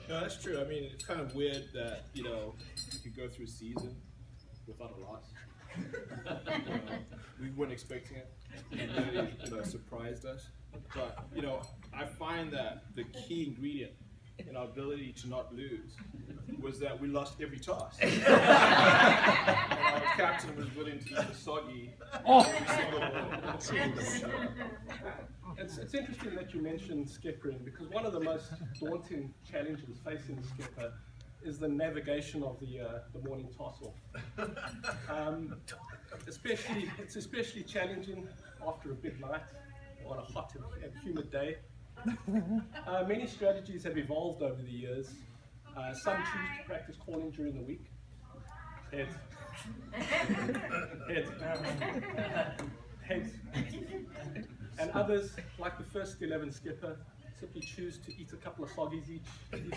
No, that's true. I mean, it's kind of weird that, you could go through a season without a loss. We weren't expecting it. It really, surprised us. But, I find that the key ingredient in our ability to not lose was that we lost every toss. And our captain was willing to eat the soggy every single one. It's interesting that you mentioned skippering, because one of the most daunting challenges facing the skipper is the navigation of the morning toss-off. It's especially challenging after a big night on a hot and humid day. Many strategies have evolved over the years. Some choose to practice calling during the week. Heads. Heads. And others, like the first 11 skipper, simply choose to eat a couple of soggies each week.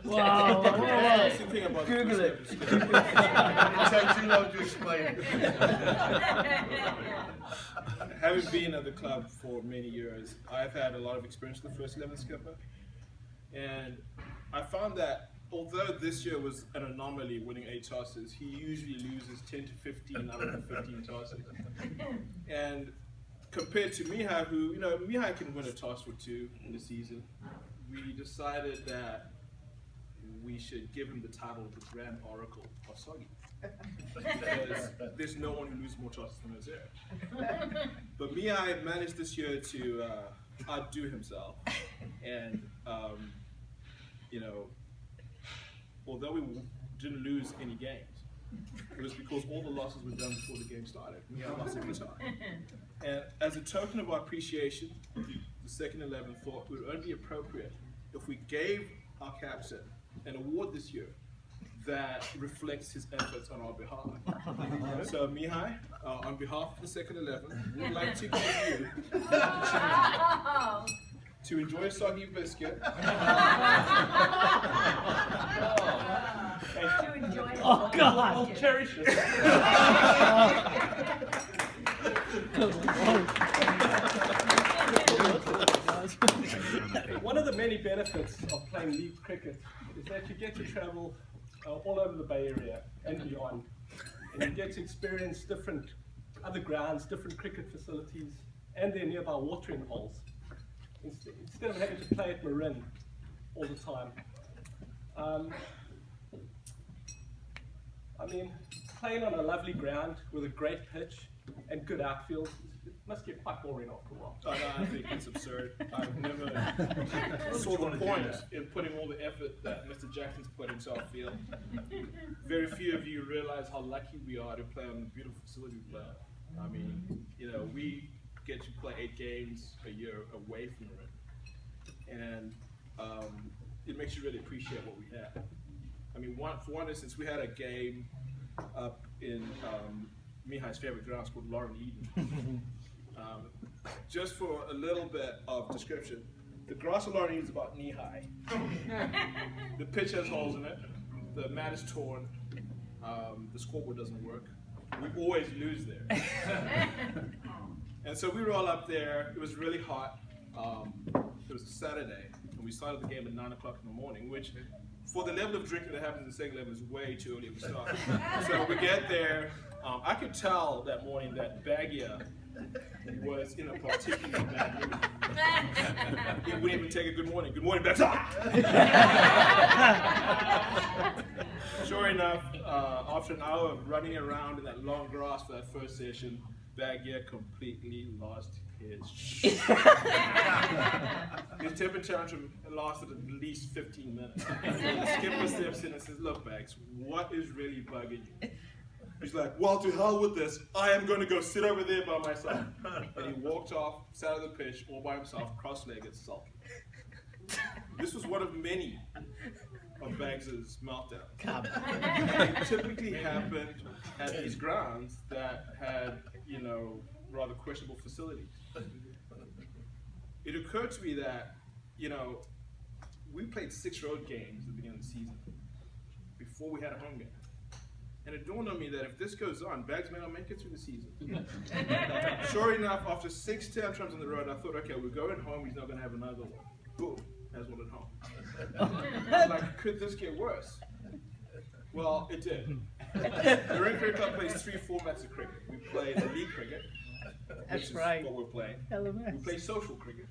Wow. Google it. It takes too long to explain. Having been at the club for many years, I've had a lot of experience with the first 11 skipper. And I found that although this year was an anomaly winning 8 tosses, he usually loses 10 to 15 out of the 15 tosses. And compared to Mihaly, who, Mihaly can win a toss or 2 in the season, we decided that we should give him the title of the Grand Oracle of Soggy. Because there's no one who loses more tosses than Ozera. But Mihaly managed this year to outdo himself. And, although we didn't lose any games, it was because all the losses were done before the game started. Mihaly lost every time. And as a token of our appreciation, the second 11 thought it would only be appropriate if we gave our captain an award this year that reflects his efforts on our behalf. So Mihaly, on behalf of the second 11, we would like to give you the opportunity to enjoy a soggy biscuit. Oh God! I'll cherish it. One of the many benefits of playing league cricket is that you get to travel all over the Bay Area and beyond, and you get to experience different other grounds, different cricket facilities, and their nearby watering holes, instead of having to play at Marin all the time. Playing on a lovely ground with a great pitch and good outfield, it must get quite boring after a while. I think it's absurd. I've never saw the point in putting all the effort that Mr. Jackson's put into our field. Very few of you realize how lucky we are to play on the beautiful facility we play on. We get to play 8 games a year away from the rim. And it makes you really appreciate what we have. For one instance, we had a game up in Mihaly's favorite grounds called Lauren Eden. Just for a little bit of description, the grass of Lauren Eden is about knee high. The pitch has holes in it, the mat is torn, the scoreboard doesn't work. We always lose there. And so we were all up there, it was really hot. It was a Saturday, and we started the game at 9 o'clock in the morning, which for the level of drinking that happens in the second level is way too early to start. So we get there. I could tell that morning that Bagia was in a particularly bad mood. He wouldn't even take a good morning. Good morning, Bagia. Sure enough, after an hour of running around in that long grass for that first session, Bagia completely lost his shit. His temper tantrum lasted at least 15 minutes. The skipper steps in and says, "Look, Bags, what is really bugging you?" He's like, "Well, to hell with this. I am going to go sit over there by myself." And he walked off, sat on the pitch, all by himself, cross-legged, sulking. This was one of many of Bags' meltdowns. It typically happened at these grounds that had, rather questionable facilities. It occurred to me that, we played 6 road games at the beginning of the season before we had a home game. And it dawned on me that if this goes on, Bags may not make it through the season. Sure enough, after 6 tantrums on the road, I thought, okay, we're going home, he's not going to have another one. Boom. has one at home. I was like, could this get worse? Well, it did. The Ring Cricket Club plays 3 formats of cricket. We play the league cricket, which is what we're playing. LMS. We play social cricket,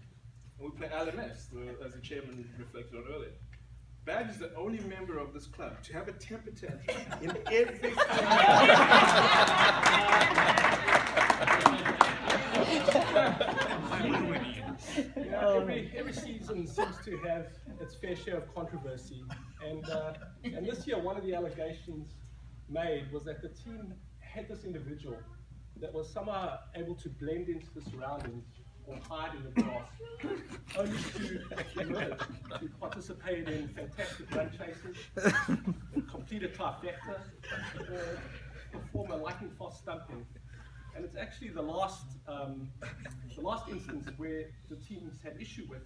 and we play LMS, as the chairman reflected on earlier. Badge is the only member of this club to have a temper tantrum in every every season seems to have its fair share of controversy, and this year one of the allegations made was that the team had this individual that was somehow able to blend into the surroundings or hide in the grass, only to emerge, to participate in fantastic run chases, complete a trifecta, or perform a lightning fast stumping. And it's actually the last instance where the teams had issue with,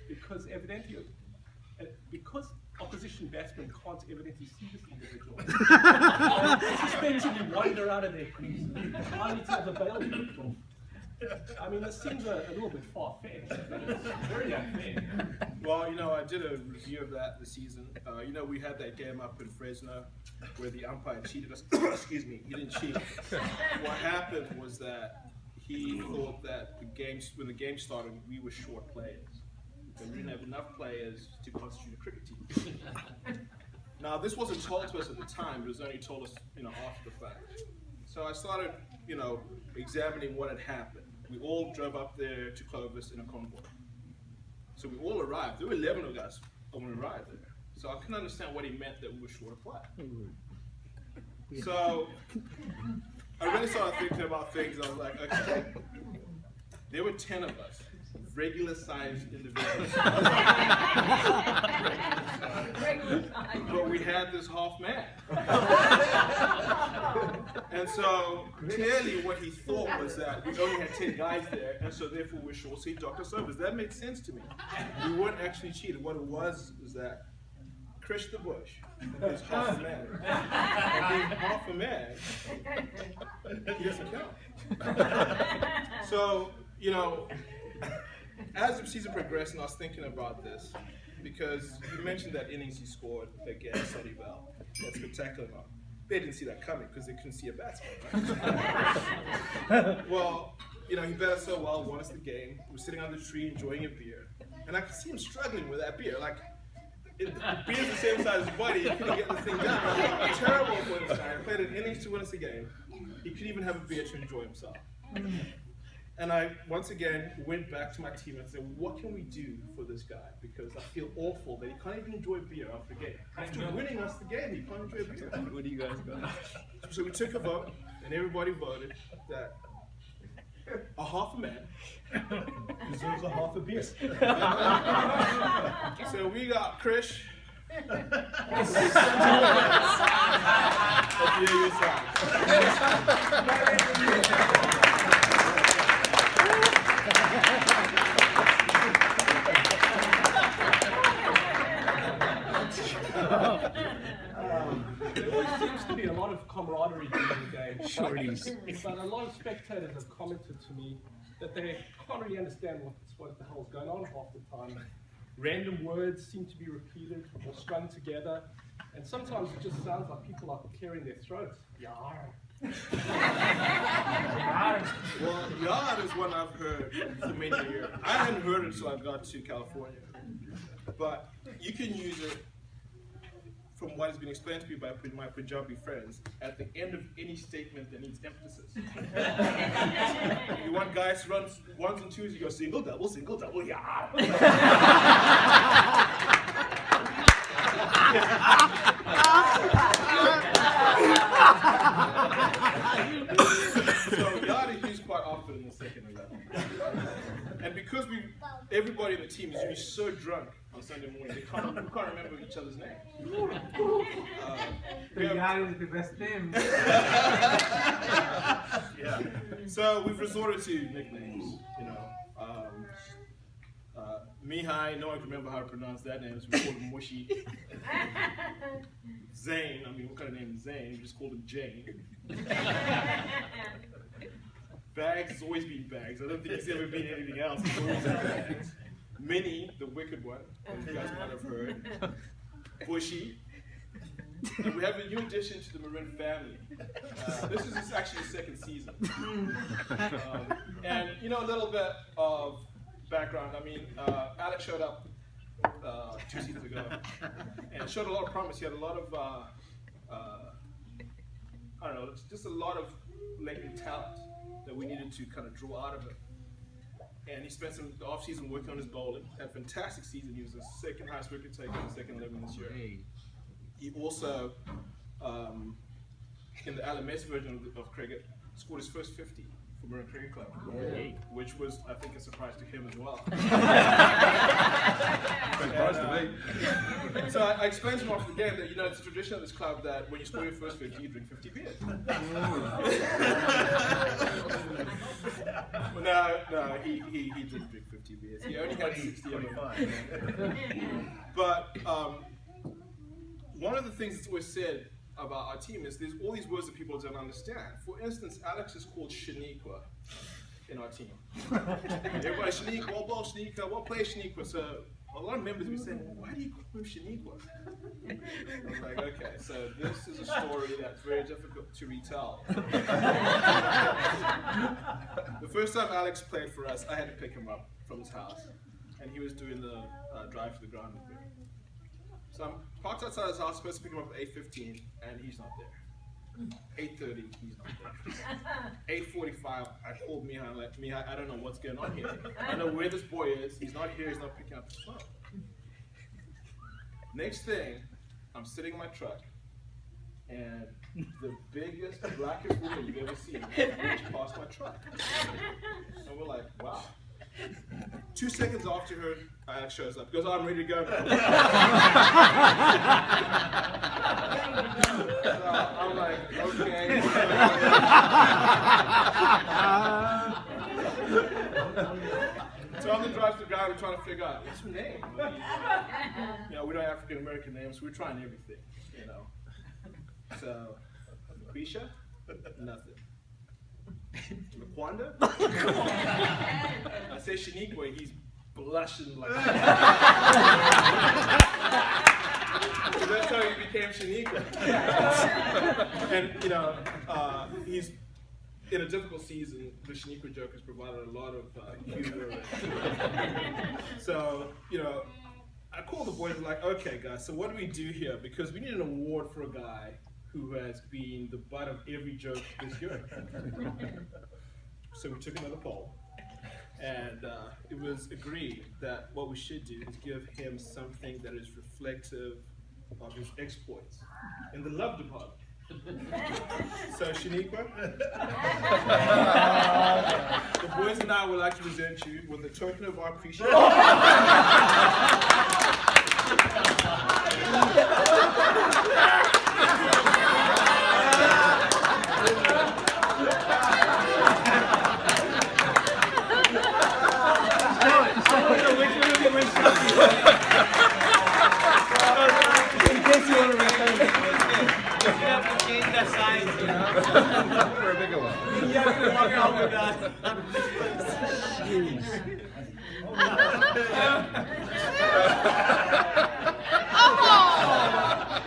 because evidently, because opposition batsmen can't evidently see this individual, they suspectedly wander out of their crease, only to have a bail control. I mean, this seems a little bit far-fetched, but it's very unfair. Well, you know, I did a review of that this season. You know, we had that game up in Fresno where the umpire cheated us. Excuse me, he didn't cheat. What happened was that he thought that when the game started, we were short players. And we didn't have enough players to constitute a cricket team. Now, this wasn't told to us at the time, but it was only told us, you know, after the fact. So I started, you know, examining what had happened. We all drove up there to Clovis in a convoy. So we all arrived. There were 11 of us when we arrived there. So I couldn't understand what he meant that we were short of play. So I really started thinking about things. I was like, okay, there were 10 of us, regular-sized individuals. But we had this half man. And so clearly what he thought was that we only had 10 guys there, and so therefore we're short, so he docked us over. That made sense to me. We weren't actually cheated. What it was that Chris the Bush is half a man. And being half a man, he doesn't count. So, you know, as the season progressed, and I was thinking about this, because you mentioned that innings he scored against Sunny Bell. That's spectacular. They didn't see that coming because they couldn't see a batsman, right? Well, you know, he batted so well, won us the game. We were sitting under the tree enjoying a beer, and I could see him struggling with that beer. Like, the beer's the same size as his body, he couldn't get the thing down. I was terrible for this guy. He played an innings to win us the game. He couldn't even have a beer to enjoy himself. And I, once again, went back to my team and said, what can we do for this guy? Because I feel awful that he can't even enjoy beer after a game. After winning us the game, he can't enjoy beer. What do you guys got? So we took a vote, and everybody voted that a half a man deserves a half a beer. So we got Krish. A beer your size. There always seems to be a lot of camaraderie during the game. Shorties. But a lot of spectators have commented to me that they can't really understand what the hell's going on half the time. Random words seem to be repeated or strung together, and sometimes it just sounds like people are clearing their throats. Yar. Well, yard is one I've heard for many years. I hadn't heard it until I got to California. But you can use it, from what has been explained to me by my Punjabi friends, at the end of any statement that needs emphasis. You want guys to run ones and twos, you go single, double, yeah. So yard is used quite often in the second 11. And because everybody in the team is usually so drunk on Sunday morning, we can't remember each other's names. Yard is the best name. Yeah. So we've resorted to nicknames, you know. Mihaly, no one can remember how to pronounce that name, so we called him Mushi. Zane, I mean, what kind of name is Zane? We just called him Jane. Bags has always been Bags. I don't think he's ever been anything else. He's always been Bags. Minnie, the wicked one, as you guys might have heard, Bushy, and we have a new addition to the Marin family. This is actually the second season. And you know, a little bit of background. I mean, Alex showed up 2 seasons ago and showed a lot of promise. He had a lot of, I don't know, just a lot of latent talent that we needed to kind of draw out of him. And he spent some the off season working on his bowling. Had a fantastic season. He was the second highest wicket taker in the second 11 this year. He also, in the LMS version of cricket, scored his first 50 for Marin Cricket Club, which was, I think, a surprise to him as well. So I explained to him after the game that, you know, it's a tradition of this club that when you score your first 50, you drink 50 beers. Well, no, he didn't drink 50 beers. He only had 60 of them. But one of the things that's always said about our team is there's all these words that people don't understand. For instance, Alex is called Shaniqua in our team. Everybody, Shaniqua, what ball Shaniqua, what play Shaniqua? So a lot of members would say, why do you call him Shaniqua? I was like, okay, so this is a story that's very difficult to retell. The first time Alex played for us, I had to pick him up from his house, and he was doing the drive to the ground with me. So I'm parked outside his house, supposed to pick him up at 8:15, and he's not there. 8:30, he's not there. 8:45, I called Mihaly. I'm like, Mihaly, I don't know what's going on here. I don't know where this boy is. He's not here. He's not picking up his phone. Next thing, I'm sitting in my truck, and the biggest, blackest woman you've ever seen walks past my truck. And we're like, wow. 2 seconds after her, Alex shows up. Goes, I'm ready to go. So I'm like, okay. So on the drive to the ground, we're trying to figure out what's her name. You know, we don't have African American names, so we're trying everything. You know. So, Quisha, nothing. Laquanda? I say Shaniqua, he's blushing like so that's how he became Shaniqua. And you know, he's in a difficult season. The Shaniqua joke has provided a lot of humor. So you know, I called the boys and like, okay guys, so what do we do here? Because we need an award for a guy who has been the butt of every joke this year. So we took another poll, and it was agreed that what we should do is give him something that is reflective of his exploits in the love department. So Shaniqua, the boys and I would like to present you with a token of our appreciation. In case you want to return it. You have to change the size, you know? For a bigger one. You have to walk out with that.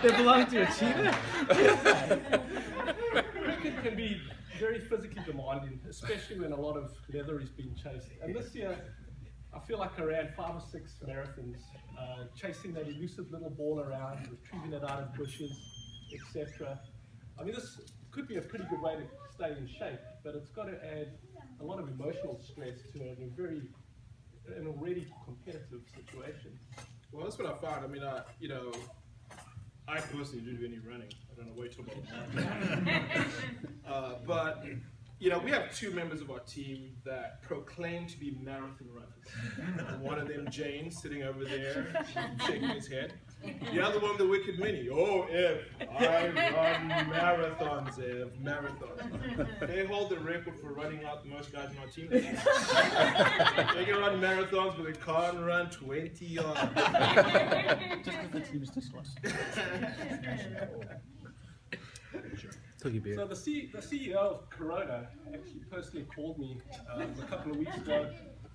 They belong to a cheetah? Cricket can be very physically demanding, especially when a lot of leather is being chased. And this year, I feel like I ran 5 or 6 marathons, chasing that elusive little ball around, retrieving it out of bushes, etc. I mean, this could be a pretty good way to stay in shape, but it's got to add a lot of emotional stress to an already competitive situation. Well, that's what I found. I mean, you know, I personally don't do any running. I don't know, wait till about but, you know, we have 2 members of our team that proclaim to be marathon runners. One of them, Jane, sitting over there, shaking his head. The other one, the wicked Minnie. Oh, Ev, I run marathons, Ev, marathons. They hold the record for running out the most guys in our team. They can run marathons, but they can't run 20 yards. Just because the team is too slow. So the CEO of Corona actually personally called me a couple of weeks ago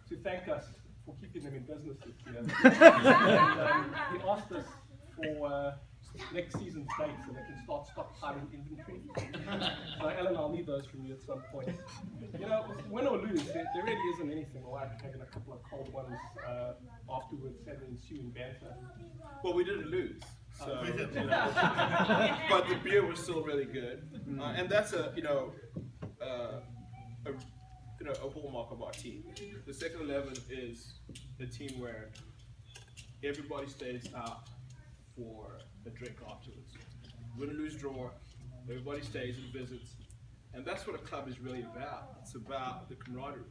to thank us for keeping them in business this year. And, he asked us for next season's dates so they can start stockpiling inventory. So Alan, I'll need those from you at some point. You know, win or lose, there really isn't anything like having a couple of cold ones afterwards, having ensuing banter. Well, we didn't lose, so We didn't. you know, but the beer was still really good, and that's a hallmark of our team. The second 11 is a team where everybody stays out for a drink afterwards. Win, lose, draw. Everybody stays and visits, and that's what a club is really about. It's about the camaraderie.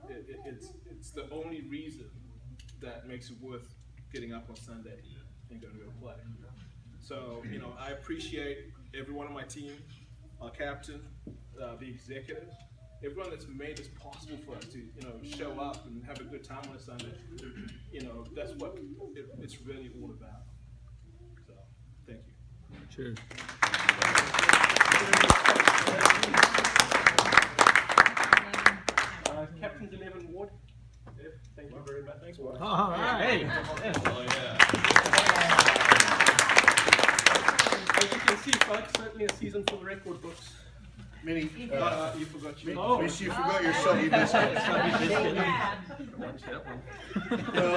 It's the only reason that makes it worth getting up on Sunday and going to go play. So, you know, I appreciate everyone on my team, our captain, the executive, everyone that's made this possible for us to, you know, show up and have a good time on a Sunday. You know, that's what it's really all about. So, thank you. Cheers. Captain's 11 Ward. Thank you very much. Thanks, Ward. All right. Oh, yeah. As you can see, folks, certainly a season for the record books. Minnie, You forgot your Oh. Miss, you forgot your soggy biscuits. Biscuit. Yeah. Well,